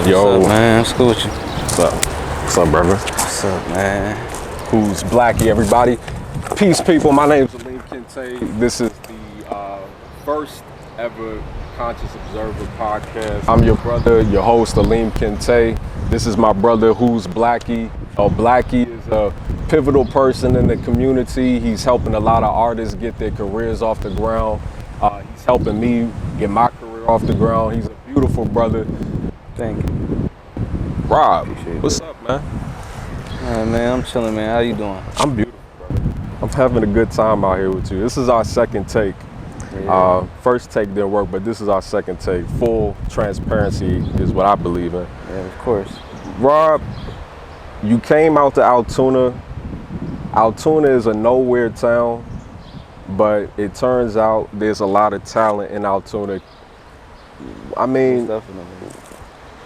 Yo. What's up, man? What's good with you? What's up? What's up, brother? What's up, man? Whosblacky, everybody. Peace, people. My name is Alime Kinte. This is the first ever Conscious Observer podcast. I'm your brother, your host, Alime Kinte. This is my brother, Whosblacky. Blacky is a pivotal person in the community. He's helping a lot of artists get their careers off the ground. He's helping me get my career off the ground. He's a beautiful brother. Thank you. Rob, what's up, man? Man, I'm chilling, man. How you doing? I'm beautiful, brother. I'm having a good time out here with you. This is our second take. Yeah. First take didn't work, but this is our second take. Full transparency is what I believe in. Yeah, of course. Rob, you came out to Altoona. Altoona is a nowhere town, but it turns out there's a lot of talent in Altoona. I mean, Definitely.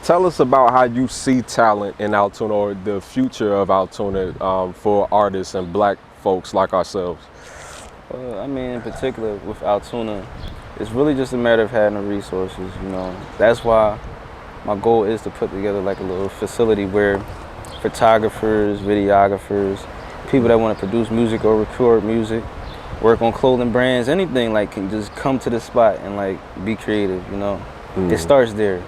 tell us about how you see talent in Altoona, or the future of Altoona for artists and black folks like ourselves. I mean, in particular with Altoona, it's really just a matter of having the resources, you know. That's why my goal is to put together like a little facility where photographers, videographers, people that want to produce music or record music, work on clothing brands, anything, like, can just come to this spot and like be creative, you know. It starts there.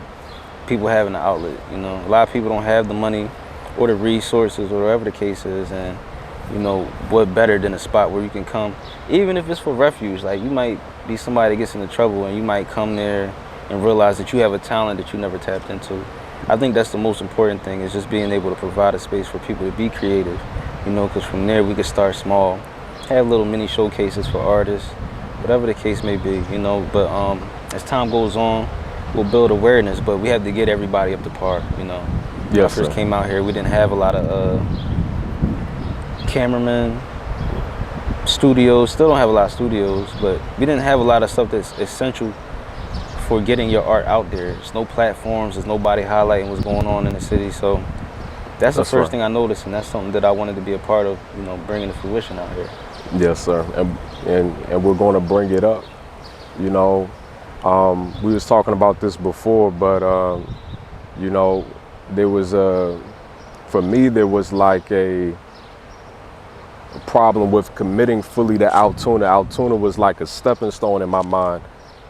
People having an outlet, you know. A lot of people don't have the money or the resources or whatever the case is, and you know, what better than a spot where you can come, even if it's for refuge. Like, you might be somebody that gets into trouble and you might come there and realize that you have a talent that you never tapped into. I think that's the most important thing, is just being able to provide a space for people to be creative, you know, because from there we can start small, have little mini showcases for artists, whatever the case may be, you know. But as time goes on, we'll build awareness, but we have to get everybody up to par, you know. When I first came out here, we didn't have a lot of cameramen, studios, still don't have a lot of studios, but we didn't have a lot of stuff that's essential for getting your art out there. There's no platforms, there's nobody highlighting what's going on in the city, so that's the first thing I noticed, and that's something that I wanted to be a part of, you know, bringing to fruition out here. Yes, sir, and we're going to bring it up, you know. We was talking about this before, but you know, there was for me, there was like a problem with committing fully to Altoona. Altoona was like a stepping stone in my mind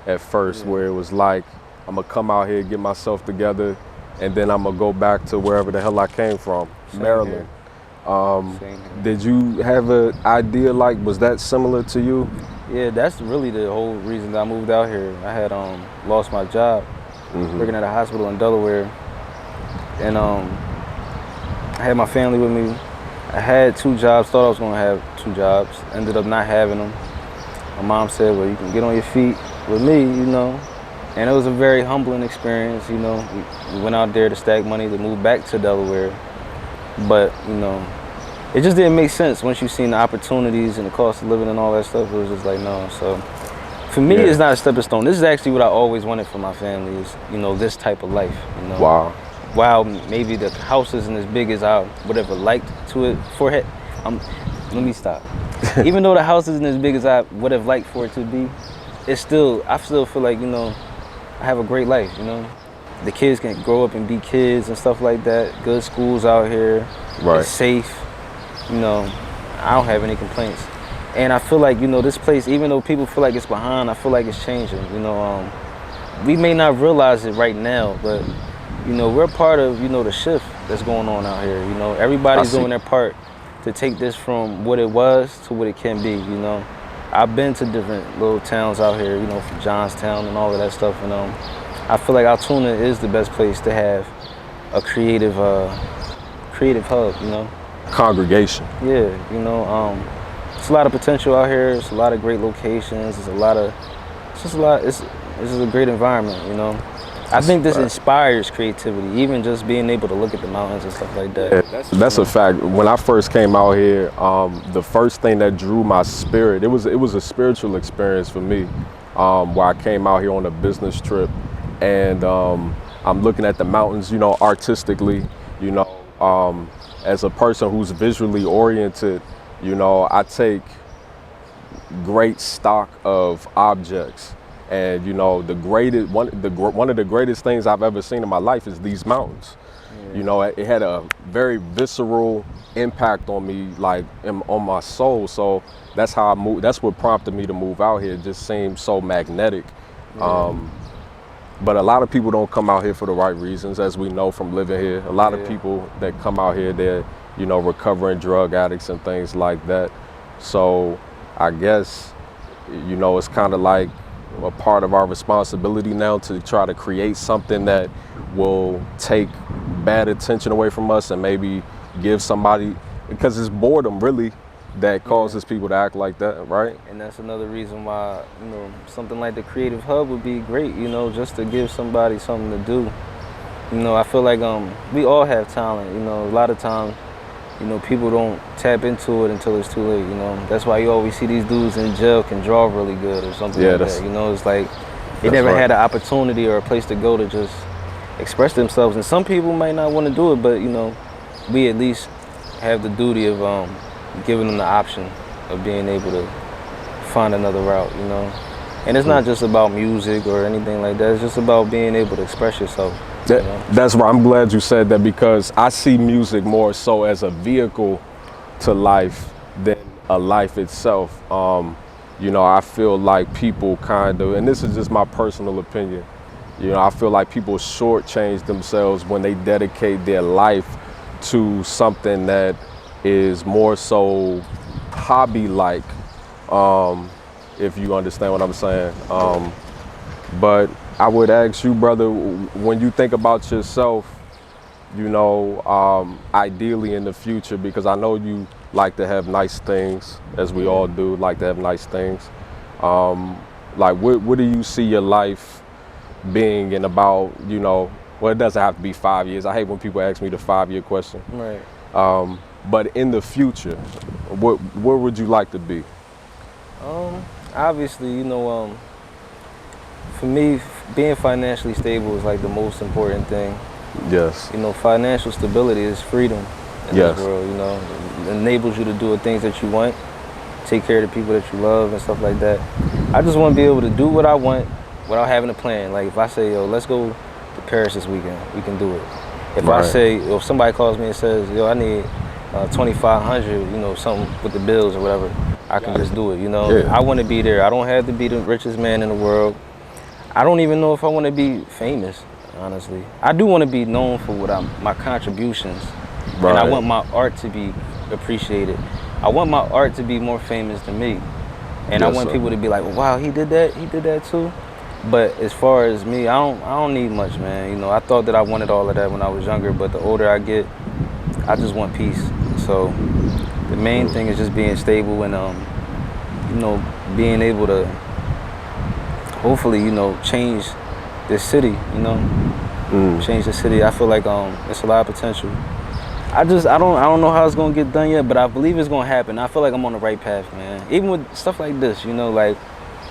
at first, where it was like, I'm gonna come out here, get myself together, and then I'm gonna go back to wherever the hell I came from, Maryland. Did you have an idea, like, was that similar to you? Yeah, that's really the whole reason that I moved out here. I had lost my job working at a hospital in Delaware, and I had my family with me. I had 2 jobs, thought I was gonna have 2 jobs, ended up not having them. My mom said, well, you can get on your feet with me, you know. And it was a very humbling experience, you know. We went out there to stack money to move back to Delaware. But, you know, it just didn't make sense once you seen the opportunities and the cost of living and all that stuff. It was just like, no. So for me, it's not a stepping stone. This is actually what I always wanted for my family, is, you know, this type of life, you know. Wow. While maybe the house isn't as big as I would have liked to it for it. Let me stop. Even though the house isn't as big as I would have liked for it to be, I still feel like, you know, I have a great life, you know. The kids can grow up and be kids and stuff like that. Good schools out here. Right. It's safe. You know, I don't have any complaints. And I feel like, you know, this place, even though people feel like it's behind, I feel like it's changing. You know, we may not realize it right now, but, you know, we're part of, you know, the shift that's going on out here. You know, everybody's doing their part to take this from what it was to what it can be, you know. I've been to different little towns out here, you know, from Johnstown and all of that stuff, and I feel like Altoona is the best place to have a creative hub, you know. Congregation. Yeah, you know, it's a lot of potential out here. It's a lot of great locations. It's just a great environment, you know. I think this inspires creativity, even just being able to look at the mountains and stuff like that. Yeah, that's a fact. When I first came out here, the first thing that drew my spirit, it was a spiritual experience for me, where I came out here on a business trip, and I'm looking at the mountains, you know, artistically, you know, as a person who's visually oriented, you know, I take great stock of objects. And you know, one of the greatest things I've ever seen in my life is these mountains. Yeah. You know, it had a very visceral impact on me, like on my soul. So that's how I moved. That's what prompted me to move out here. It just seemed so magnetic. Yeah. But a lot of people don't come out here for the right reasons, as we know from living here. A lot of people that come out here, they're, you know, recovering drug addicts and things like that. So I guess, you know, it's kind of like a part of our responsibility now to try to create something that will take bad attention away from us and maybe give somebody, because it's boredom really that causes people to act like that, right? And that's another reason why, you know, something like the Creative Hub would be great, you know, just to give somebody something to do. You know, I feel like we all have talent, you know. A lot of times, you know, people don't tap into it until it's too late, you know. That's why you always see these dudes in jail can draw really good or something like that. You know, it's like they never had an opportunity or a place to go to just express themselves. And some people might not want to do it, but, you know, we at least have the duty of giving them the option of being able to find another route, you know. And it's not just about music or anything like that. It's just about being able to express yourself. That's right. I'm glad you said that, because I see music more so as a vehicle to life than a life itself. You know, I feel like people kind of, and this is just my personal opinion, you know, I feel like people shortchange themselves when they dedicate their life to something that is more so hobby-like, if you understand what I'm saying. But I would ask you, brother, when you think about yourself, you know, ideally in the future, because I know you like to have nice things, as we all do, like to have nice things. Like, what do you see your life being in about, you know, well, it doesn't have to be 5 years. I hate when people ask me the 5-year question. Right. But in the future, where would you like to be? Obviously, you know, for me, being financially stable is like the most important thing. Yes. You know, financial stability is freedom in this world, you know. It enables you to do the things that you want, take care of the people that you love and stuff like that. I just want to be able to do what I want without having a plan. Like if I say, yo, let's go to Paris this weekend, we can do it. If I say, if somebody calls me and says, yo, I need 2,500, you know, something with the bills or whatever, I can just do it, you know. I want to be there. I don't have to be the richest man in the world. I don't even know if I want to be famous, honestly. I do want to be known for my contributions. And I want my art to be appreciated. I want my art to be more famous than me. And I want people to be like, wow, he did that too. But as far as me, I don't need much, man. You know, I thought that I wanted all of that when I was younger, but the older I get, I just want peace. So the main thing is just being stable and, you know, being able to hopefully, you know, change this city, you know, change the city. I feel like it's a lot of potential. I don't know how it's gonna get done yet, but I believe it's gonna happen. I feel like I'm on the right path, man. Even with stuff like this, you know, like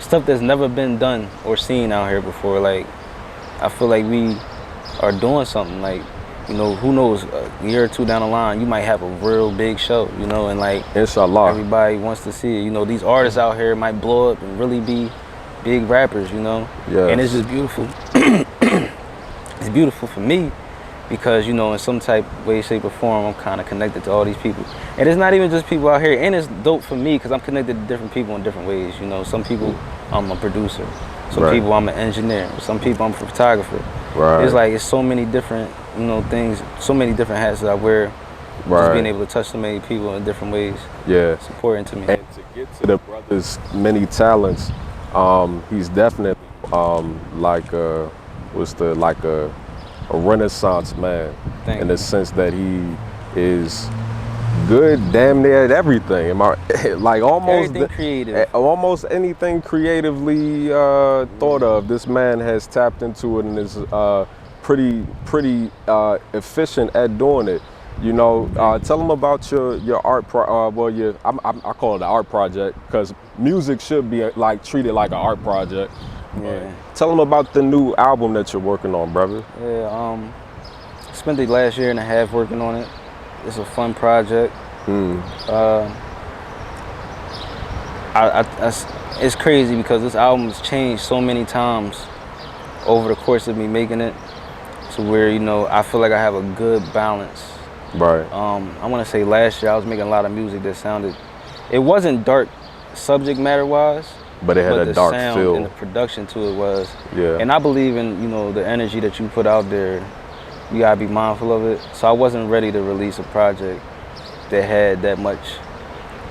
stuff that's never been done or seen out here before. Like, I feel like we are doing something. Like, you know, who knows, a year or two down the line, you might have a real big show, you know, and like, inshallah, everybody wants to see it. You know, these artists out here might blow up and really be big rappers, you know. And it's just beautiful. It's beautiful for me because, you know, in some type way, shape, or form, I'm kind of connected to all these people. And it's not even just people out here, and it's dope for me because I'm connected to different people in different ways, you know. Some people, I'm a producer. Some people, I'm an engineer. Some people, I'm a photographer. It's like, it's so many different, you know, things, so many different hats that I wear. Just being able to touch so many people in different ways. It's important to me. And to get to the brother's many talents, he's definitely like a renaissance man in the sense that he is good damn near at everything. Am I like almost almost anything creatively thought of, this man has tapped into it and is pretty efficient at doing it. You know, tell them about your art I call it an art project because music should be like treated like an art project. Tell them about the new album that you're working on, brother. Spent the last year and a half working on it. It's a fun project. it's crazy because this album has changed so many times over the course of me making it, to where, you know, I feel like I have a good balance. Right. I want to say last year I was making a lot of music that sounded, it wasn't dark subject matter wise, but it had a dark sound feel. and the production to it was. Yeah. And I believe in, you know, the energy that you put out there, you gotta be mindful of it. So I wasn't ready to release a project that had that much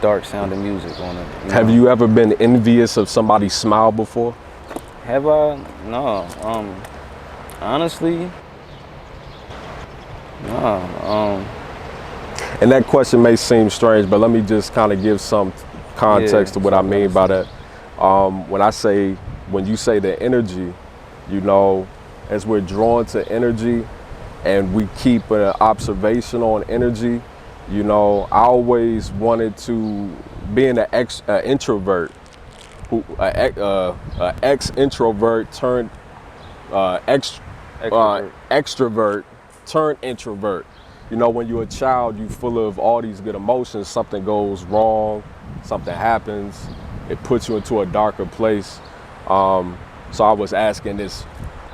dark sounding music on it. Have you ever been envious of somebody's smile before? Have I? No. Honestly, no. And that question may seem strange, but let me just kind of give some context to what I mean by that. When you say the energy, you know, as we're drawn to energy and we keep an observation on energy, you know, I always wanted to, being an introvert, ex-introvert turned extrovert turned introvert. You know, when you're a child, you're full of all these good emotions. Something goes wrong, something happens, it puts you into a darker place. So I was asking this,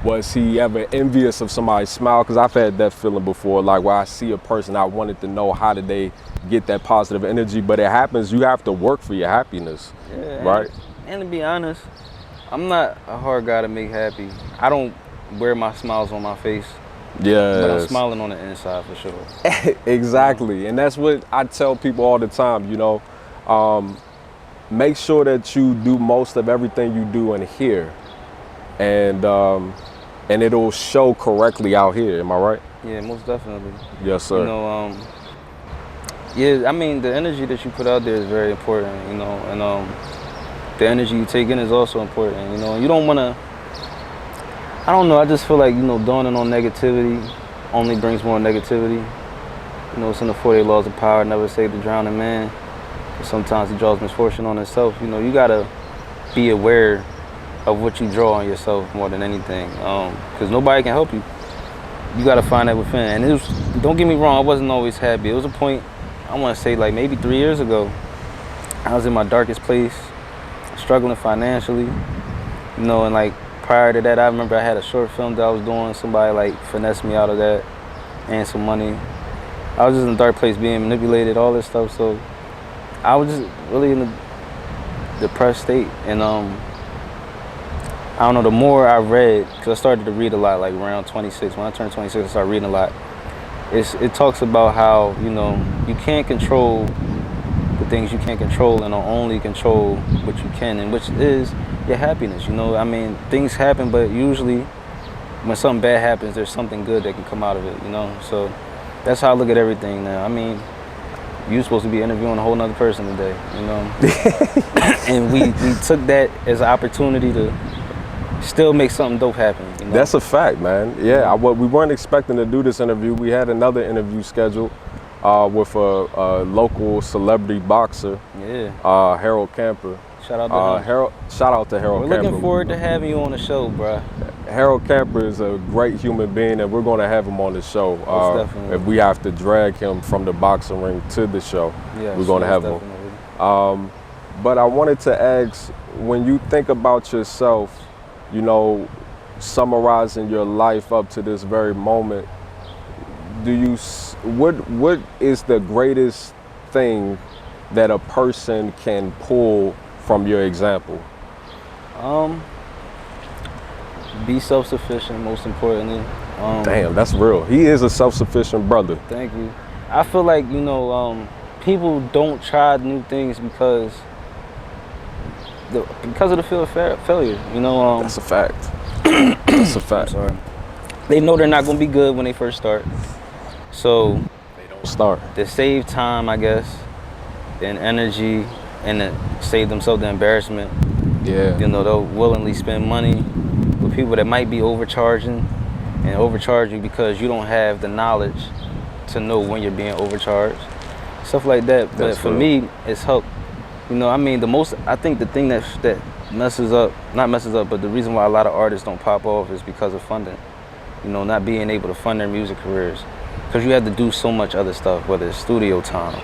was he ever envious of somebody's smile? Because I've had that feeling before, like where I see a person, I wanted to know how did they get that positive energy, but it happens, you have to work for your happiness, right? And to be honest, I'm not a hard guy to make happy. I don't wear my smiles on my face. Yeah, but I'm smiling on the inside for sure. Exactly, and that's what I tell people all the time, you know. Make sure that you do most of everything you do in here, and it'll show correctly out here. Am I right? Yeah, most definitely. Yes, sir. You know, yeah, I mean, the energy that you put out there is very important, you know, and the energy you take in is also important, you know. You don't want to, I don't know, I just feel like, you know, dawning on negativity only brings more negativity. You know, it's in the 48 laws of power, never save the drowning man. Sometimes he draws misfortune on himself. You know, you gotta be aware of what you draw on yourself more than anything, because nobody can help you. You gotta find that within. And it was, don't get me wrong, I wasn't always happy. It was a point, I wanna say like maybe 3 years ago, I was in my darkest place, struggling financially, you know, and like prior to that, I remember I had a short film that I was doing, somebody like finessed me out of that and some money. I was just in a dark place, being manipulated, all this stuff, so I was just really in a depressed state. And I don't know, the more I read, because I started to read a lot, like around 26. When I turned 26, I started reading a lot. It talks about how, you know, you can't control the things you can't control, and only control what you can, and which is your happiness. You know, I mean, things happen, but usually when something bad happens, there's something good that can come out of it, you know? So that's how I look at everything now. I mean, you're supposed to be interviewing a whole nother person today, you know? And we took that as an opportunity to still make something dope happen, you know? That's a fact, man. Yeah, we weren't expecting to do this interview. We had another interview scheduled with a local celebrity boxer, Harold Camper. Shout out to him. Shout out to Harold Camper. We're looking forward to having you on the show, bro. Harold Camper is a great human being, and we're going to have him on the show. If we have to drag him from the boxing ring to the show, we're going to have him. But I wanted to ask, when you think about yourself, you know, summarizing your life up to this very moment, what is the greatest thing that a person can pull from your example? Be self-sufficient, most importantly. Damn, that's real. He is a self-sufficient brother. Thank you. I feel like, you know, people don't try new things because of the fear of failure. You know, that's a fact. That's a fact. I'm sorry. They know they're not going to be good when they first start, so they don't start. To save time, I guess, and energy, and to save themselves the embarrassment. Yeah. You know, they'll willingly spend money with people that might be overcharging and overcharge you because you don't have the knowledge to know when you're being overcharged. Stuff like that. But for me, it's helped. You know, I mean, I think the thing that not messes up, but the reason why a lot of artists don't pop off is because of funding. You know, not being able to fund their music careers. Because you have to do so much other stuff, whether it's studio time,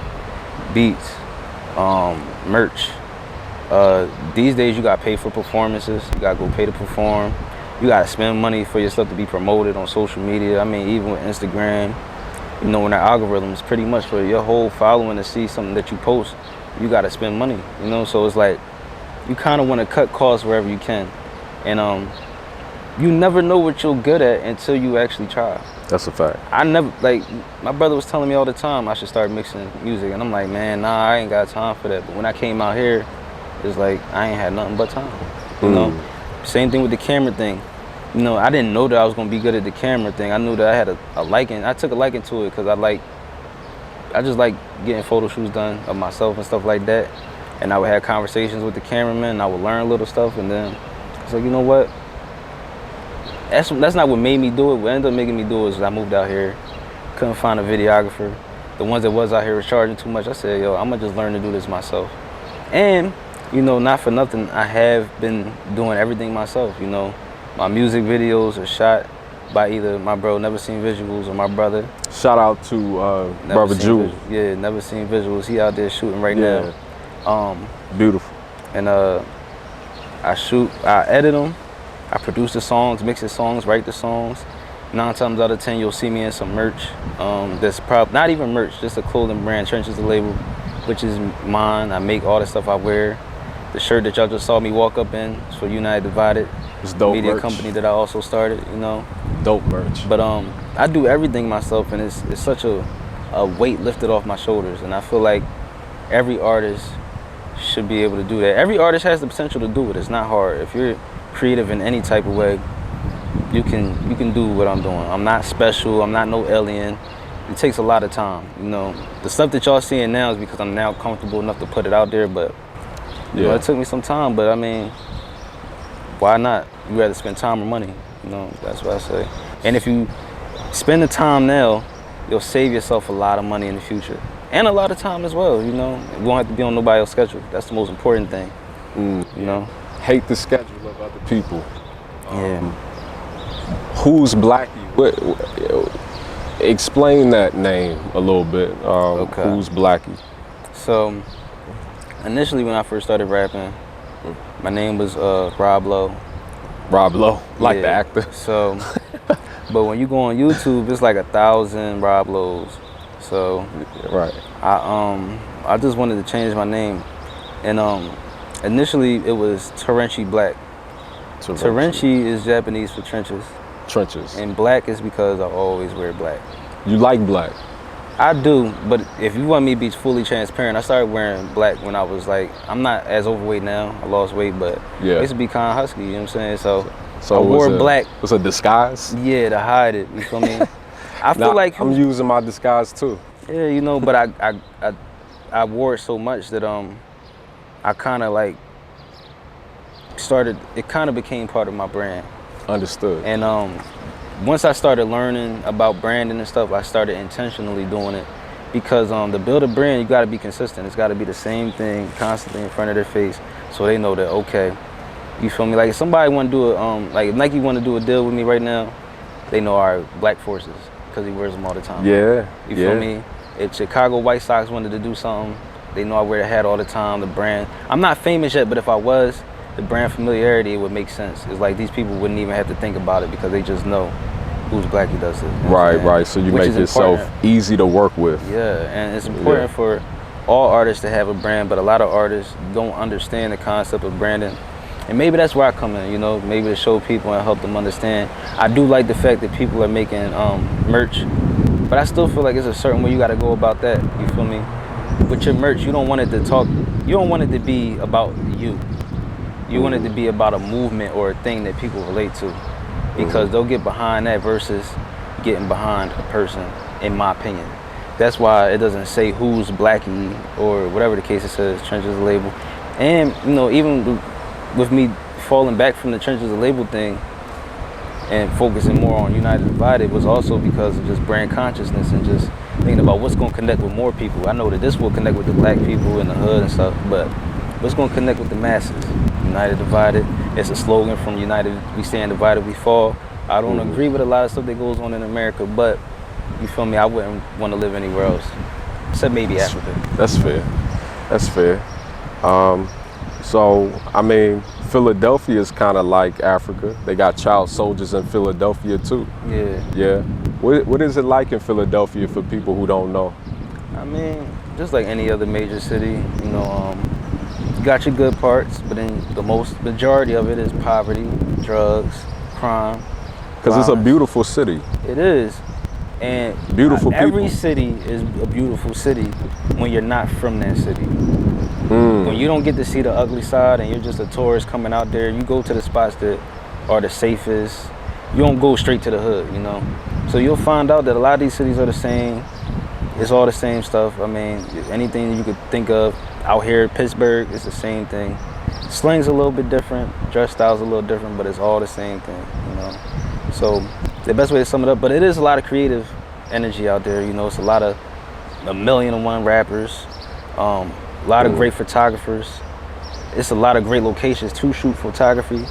beats, merch, These days, you got to pay for performances. You got to go pay to perform. You got to spend money for your stuff to be promoted on social media. I mean, even with Instagram, you know, when the algorithm is pretty much for your whole following to see something that you post, you got to spend money, you know? So it's like, you kind of want to cut costs wherever you can. And you never know what you're good at until you actually try. That's a fact. I never, like, my brother was telling me all the time I should start mixing music. And I'm like, man, nah, I ain't got time for that. But when I came out here, it's like, I ain't had nothing but time, you know? Same thing with the camera thing. You know, I didn't know that I was going to be good at the camera thing. I knew that I had a liking. I took a liking to it because I just like getting photo shoots done of myself and stuff like that. And I would have conversations with the cameraman, and I would learn little stuff. And then it's like, you know what? That's not what made me do it. What ended up making me do it is I moved out here, couldn't find a videographer. The ones that was out here was charging too much. I said, yo, I'm going to just learn to do this myself. And, you know, not for nothing, I have been doing everything myself, you know. My music videos are shot by either my bro Never Seen Visuals or my brother. Shout out to Brother Jewel. Yeah, Never Seen Visuals. He out there shooting right now. Beautiful. And I edit them, I produce the songs, mix the songs, write the songs. 9 times out of 10, you'll see me in some merch. That's probably not even merch, just a clothing brand. Trenches, the label, which is mine. I make all the stuff I wear. The shirt that y'all just saw me walk up in is for United Divided. It's dope media merch. Company that I also started, you know. Dope merch. But I do everything myself, and it's such a weight lifted off my shoulders. And I feel like every artist should be able to do that. Every artist has the potential to do it. It's not hard. If you're creative in any type of way, you can do what I'm doing. I'm not special. I'm not no alien. It takes a lot of time, you know. The stuff that y'all seeing now is because I'm now comfortable enough to put it out there, but you know, it took me some time. But I mean, why not? You rather spend time or money, you know. That's what I say. And if you spend the time now, you'll save yourself a lot of money in the future, and a lot of time as well, you know. You won't have to be on nobody's schedule. That's the most important thing, you know. Hate the schedule of other people. Whosblacky? Explain that name a little bit. Whosblacky? So, initially when I first started rapping, my name was Rob Lowe. Rob Lowe, like the actor. So, but when you go on YouTube, it's like 1,000 Rob Lowe's. So, right. I just wanted to change my name, and initially it was Terenchi Black. Terenchi is Japanese for trenches. Trenches. And black is because I always wear black. You like black? I do, but if you want me to be fully transparent, I started wearing black when I was like, I'm not as overweight now. I lost weight, but I used to be kind of husky, you know what I'm saying? So I wore black. It was a disguise? Yeah, to hide it, you feel me? I feel like I'm using my disguise too. Yeah, you know, but I wore it so much that I kind of like it kind of became part of my brand. Understood. And once I started learning about branding and stuff, I started intentionally doing it because to build a brand, you got to be consistent. It's got to be the same thing constantly in front of their face, so they know that, okay, you feel me? Like if somebody want to do like if Nike want to do a deal with me right now, they know our Black Forces because he wears them all the time. Yeah. You feel me? If Chicago White Sox wanted to do something, they know I wear the hat all the time. The brand. I'm not famous yet, but if I was, the brand familiarity would make sense. It's like these people wouldn't even have to think about it because they just know Whosblacky does it. Right. So you make yourself easy to work with. Yeah, and it's important for all artists to have a brand, but a lot of artists don't understand the concept of branding. And maybe that's where I come in, you know, maybe to show people and help them understand. I do like the fact that people are making merch, but I still feel like it's a certain way you got to go about that, you feel me? With your merch, you don't want it to be about you. You want it to be about a movement or a thing that people relate to, because they'll get behind that versus getting behind a person, in my opinion. That's why it doesn't say Whosblacky or whatever the case it says, Trenches the label. And, you know, even with me falling back from the Trenches the label thing and focusing more on United Divided was also because of just brand consciousness and just thinking about what's going to connect with more people. I know that this will connect with the black people in the hood and stuff, but what's going to connect with the masses? United Divided. It's a slogan from United, we stand divided, we fall. I don't agree with a lot of stuff that goes on in America, but you feel me, I wouldn't want to live anywhere else, except maybe Africa. That's fair. So, I mean, Philadelphia is kind of like Africa. They got child soldiers in Philadelphia too. Yeah. Yeah. What is it like in Philadelphia for people who don't know? I mean, just like any other major city, you know, you got your good parts, but then the majority of it is poverty, drugs, crime. Because it's a violence. beautiful city. It is. And Beautiful every people. city is a beautiful city when you're not from that city. Mm. When you don't get to see the ugly side and you're just a tourist coming out there, you go to the spots that are the safest. You don't go straight to the hood, you know. So you'll find out that a lot of these cities are the same. It's all the same stuff. I mean, anything you could think of out here, Pittsburgh, it's the same thing. Slang's a little bit different, dress style's a little different, but it's all the same thing, you know. So the best way to sum it up, but it is a lot of creative energy out there, you know. It's a lot of 1,000,001 rappers, a lot of great photographers. It's a lot of great locations to shoot photography.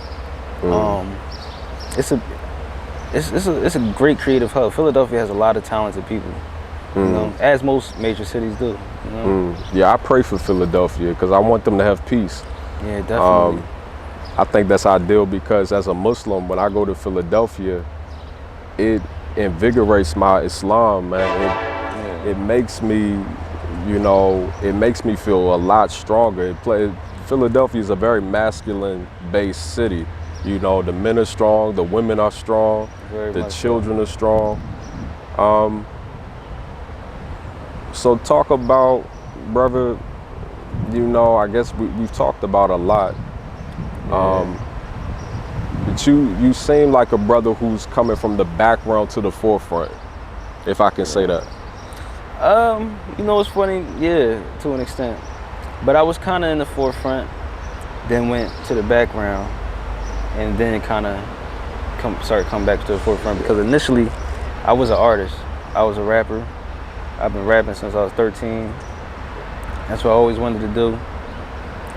It's a great creative hub. Philadelphia has a lot of talented people, you know, as most major cities do. You know? Yeah, I pray for Philadelphia because I want them to have peace. Yeah, definitely. I think that's ideal because as a Muslim, when I go to Philadelphia, it invigorates my Islam, man. It makes me, you know, it makes me feel a lot stronger. Philadelphia is a very masculine-based city. You know, the men are strong, the women are strong, the children are strong. So talk about, brother, you know, I guess we've talked about a lot. But you seem like a brother who's coming from the background to the forefront, if I can say that. You know, it's funny, yeah, to an extent. But I was kind of in the forefront, then went to the background, and then kind of started coming back to the forefront because initially I was an artist. I was a rapper. I've been rapping since I was 13. That's what I always wanted to do.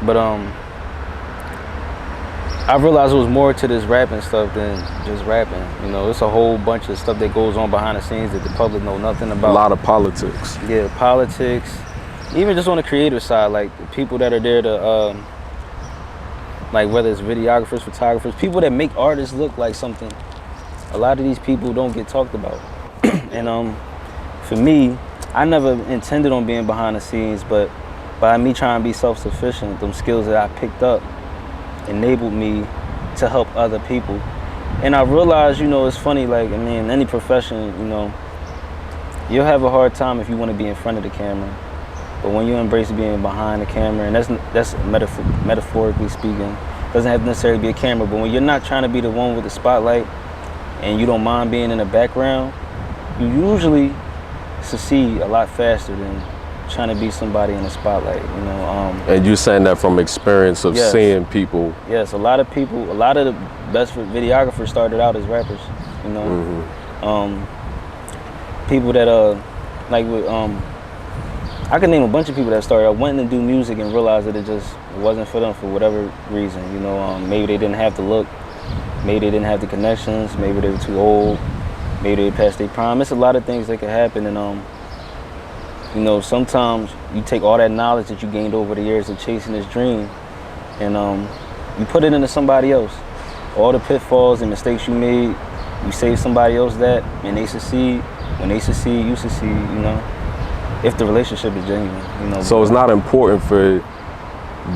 But I realized there was more to this rapping stuff than just rapping. You know, it's a whole bunch of stuff that goes on behind the scenes that the public know nothing about. A lot of politics. Yeah, politics. Even just on the creative side, like the people that are there to, like whether it's videographers, photographers, people that make artists look like something. A lot of these people don't get talked about. And for me, I never intended on being behind the scenes, but by me trying to be self-sufficient, them skills that I picked up enabled me to help other people. And I realized, you know, it's funny, like, I mean, any profession, you know, you'll have a hard time if you want to be in front of the camera. But when you embrace being behind the camera, and that's metaphorically speaking, doesn't have to necessarily be a camera, but when you're not trying to be the one with the spotlight and you don't mind being in the background, you usually succeed a lot faster than trying to be somebody in the spotlight, you know. And you're saying that from experience of Yes. seeing people. Yes, a lot of the best videographers started out as rappers, you know. People that like with I can name a bunch of people that started out wanting to do music and realized that it wasn't for them for whatever reason, you know. Maybe they didn't have the look, maybe they didn't have the connections, maybe they were too old, maybe they passed their prime. It's a lot of things that could happen, and you know, sometimes you take all that knowledge that you gained over the years of chasing this dream, and you put it into somebody else. All the pitfalls and mistakes you made, you save somebody else that, and they succeed. When they succeed, you succeed, you know, if the relationship is genuine, you know. So it's not important for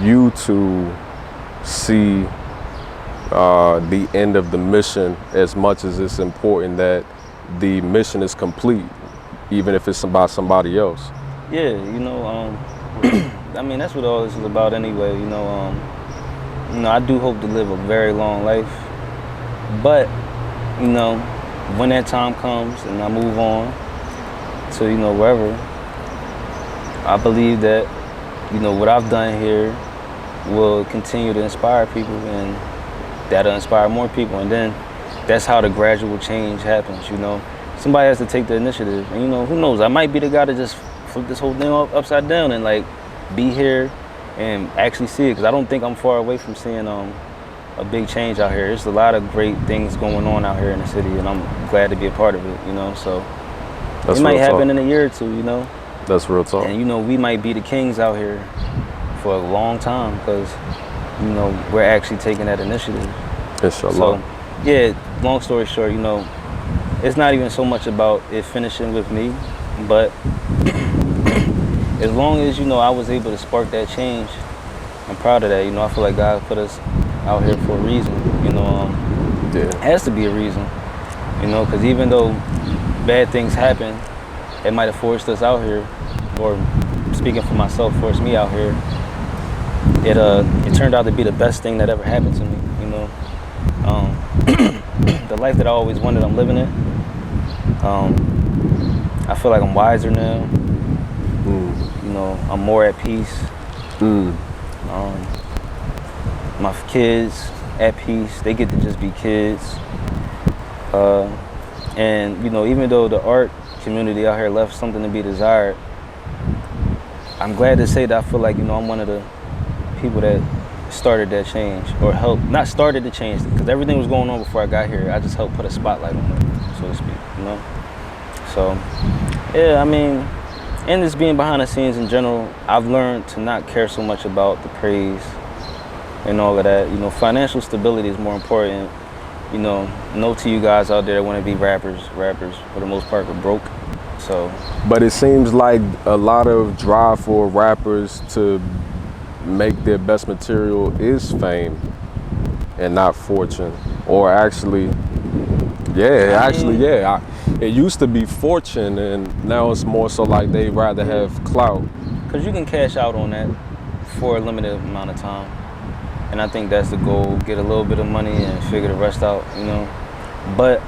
you to see the end of the mission as much as it's important that the mission is complete, even if it's by somebody else. Yeah, you know, I mean, that's what all this is about anyway, you know. I do hope to live a very long life, but, you know, when that time comes and I move on to, you know, wherever, I believe that, you know, what I've done here will continue to inspire people, and that'll inspire more people, and then that's how the gradual change happens, you know. Somebody has to take the initiative, and, you know, who knows, I might be the guy to just flip this whole thing upside down and, like, be here and actually see it, because I don't think I'm far away from seeing a big change out here. There's a lot of great things going on out here in the city, and I'm glad to be a part of it, you know. So it might happen in a year or two, you know. That's real talk. And, you know, we might be the kings out here for a long time, because you know, we're actually taking that initiative. Inshallah. So, yeah, long story short, you know, it's not even so much about it finishing with me, but as long as, you know, I was able to spark that change, I'm proud of that. You know, I feel like God put us out here for a reason, you know. It has to be a reason, you know, because even though bad things happen, it might have forced us out here, or speaking for myself, forced me out here. It turned out to be the best thing that ever happened to me, you know. The life that I always wanted, I'm living it. I feel like I'm wiser now. You know, I'm more at peace. My kids at peace. They get to just be kids. And you know, even though the art community out here left something to be desired, I'm glad to say that I feel like, you know, I'm one of the people that started that change, or helped, not started the change, because everything was going on before I got here. I just helped put a spotlight on it, so to speak, you know? So, yeah, I mean, and just being behind the scenes in general, I've learned to not care so much about the praise and all of that. You know, financial stability is more important. You know, note to you guys out there that want to be rappers for the most part are broke. So, but it seems like a lot of drive for rappers to make their best material is fame and not fortune, or actually, it used to be fortune, and now it's more so like they rather have clout. Because you can cash out on that for a limited amount of time. And I think that's the goal, get a little bit of money and figure the rest out, you know. But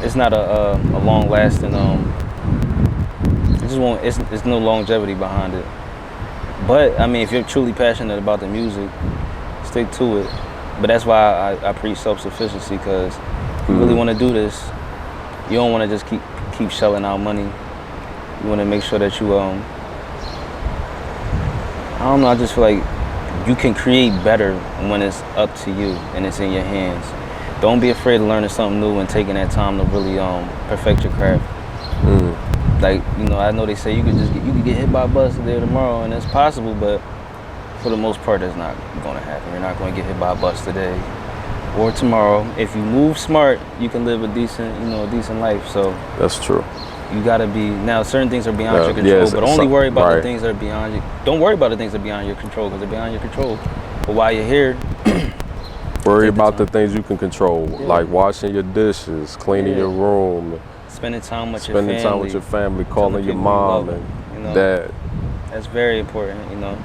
it's not a long lasting, it just won't, it's no longevity behind it. But I mean, if you're truly passionate about the music, stick to it. But that's why I preach self-sufficiency, because if you really want to do this, you don't want to just keep shelling out money. You want to make sure that you, I don't know, I just feel like you can create better when it's up to you and it's in your hands. Don't be afraid of learning something new and taking that time to really perfect your craft. Like, you know, I know they say you could get hit by a bus today or tomorrow, and it's possible, but for the most part, that's not going to happen. You're not going to get hit by a bus today or tomorrow. If you move smart, you can live a decent life. So that's true. You gotta be, now certain things are beyond your control, but only worry about the things that are beyond you. Don't worry about the things that are beyond your control, because they're beyond your control. But while you're here, worry about the things you can control, like washing your dishes, cleaning your room, spending time with your family, calling your mom and dad. That's very important, you know.